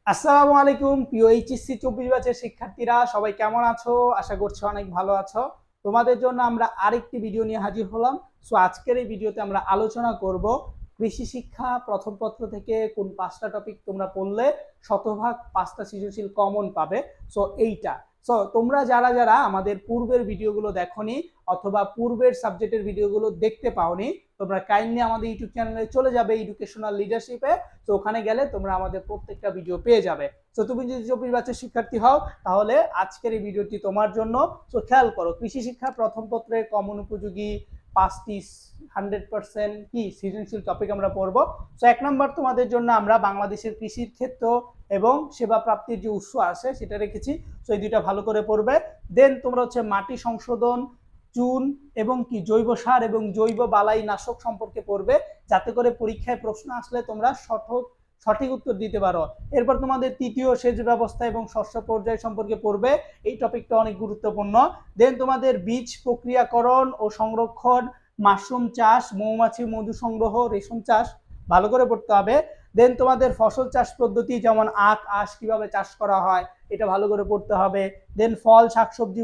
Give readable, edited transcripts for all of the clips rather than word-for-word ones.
আসসালামু আলাইকুম প্রিয় এইচএসসি 24 ব্যাচের শিক্ষার্থীরা, সবাই কেমন আছো? আশা করছি অনেক ভালো আছো। তোমাদের জন্য আমরা আরেকটি ভিডিও নিয়ে হাজির হলাম। সো আজকের এই ভিডিওতে আমরা আলোচনা করব কৃষি শিক্ষা প্রথম পত্র থেকে কোন পাঁচটা টপিক তোমরা পড়লে শতভাগ পাঁচটা সৃজনশীল কমন পাবে। সো এইটা তোমরা যারা যারা আমাদের পূর্বের ভিডিওগুলো দেখোনি অথবা পূর্বের সাবজেক্টের ভিডিওগুলো দেখতে পাওনি, তোমরা কাইন্ডলি আমাদের ইউটিউব চ্যানেলে চলে যাবে এডুকেশনাল লিডারশিপে। তো ওখানে গেলে তোমরা আমাদের প্রত্যেকটা ভিডিও পেয়ে যাবে। তো তুমি যদি 24 ব্যাচের শিক্ষার্থী হও তাহলে আজকের এই ভিডিওটি তোমার জন্য। তো খেয়াল করো, কৃষি শিক্ষা প্রথম পত্রে কমন উপযোগী 5টি 100% কি সৃজনশীল টপিক আমরা পড়বো। তো 1 নম্বর তোমাদের জন্য আমরা বাংলাদেশের কৃষির ক্ষেত্র এবং সেবা প্রাপ্তির যে উৎস আছে সেটা রেখেছি। তো এই দুইটা ভালো করে পড়বে। দেন তোমরা হচ্ছে মাটি সংশোধন, চুন এবং কি জৈব সার এবং জৈব বালাই নাশক সম্পর্কে পড়বে, যাতে করে পরীক্ষায় প্রশ্ন আসলে তোমরা সঠিক উত্তর দিতে পারো। এরপর তোমাদের তৃতীয় সেচ ব্যবস্থা এবং শস্য পর্যায় সম্পর্কে পড়বে, এই টপিকটা অনেক গুরুত্বপূর্ণ। দেন তোমাদের বীজ প্রক্রিয়াকরণ ও সংরক্ষণ, মাশরুম চাষ, মৌমাছি মধু সংগ্রহ, রেশম চাষ ভালো করে পড়তে হবে। দেন তোমাদের ফসল চাষ পদ্ধতি যেমন আখ আঁশ কিভাবে চাষ করা হয় এটা ভালো করে পড়তে হবে। দেন ফল শাকসবজি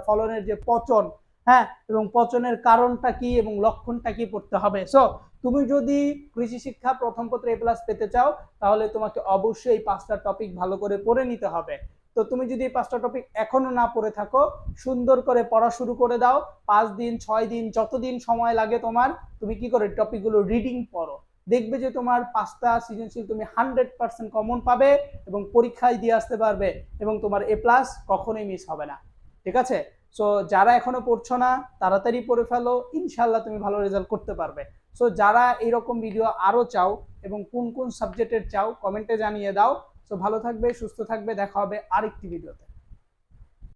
ফলনের যে পচন, হ্যাঁ, এবং পচনের কারণটা কি এবং লক্ষণটা কি পড়তে হবে। সো তুমি যদি কৃষি শিক্ষা প্রথম পত্রে এ প্লাস পেতে চাও তাহলে তোমাকে অবশ্যই এই 5টা টপিক ভালো করে পড়ে নিতে হবে। তো তুমি যদি এই 5টা টপিক এখনো না পড়ে থাকো, সুন্দর করে পড়া শুরু করে দাও। 5 দিন 6 দিন যতদিন সময় লাগে তোমার, তুমি কি করে টপিকগুলো রিডিং পড়ো, দেখবে যে তোমার 5টা সৃজনশীল তুমি 100% কমন পাবে এবং পরীক্ষায় দিয়ে আসতে পারবে এবং তোমার এ প্লাস কখনোই মিস হবে না। ঠিক আছে? সো যারা এখনো পড়ছো না তাড়াতাড়ি পড়ে ফেলো, ইনশাল্লাহ তুমি ভালো রেজাল্ট করতে পারবে। সো যারা এইরকম ভিডিও আরো চাও এবং কোন কোন সাবজেক্টের চাও কমেন্টে জানিয়ে দাও। সো ভালো থাকবে, সুস্থ থাকবে, দেখা হবে আরেকটি ভিডিওতে।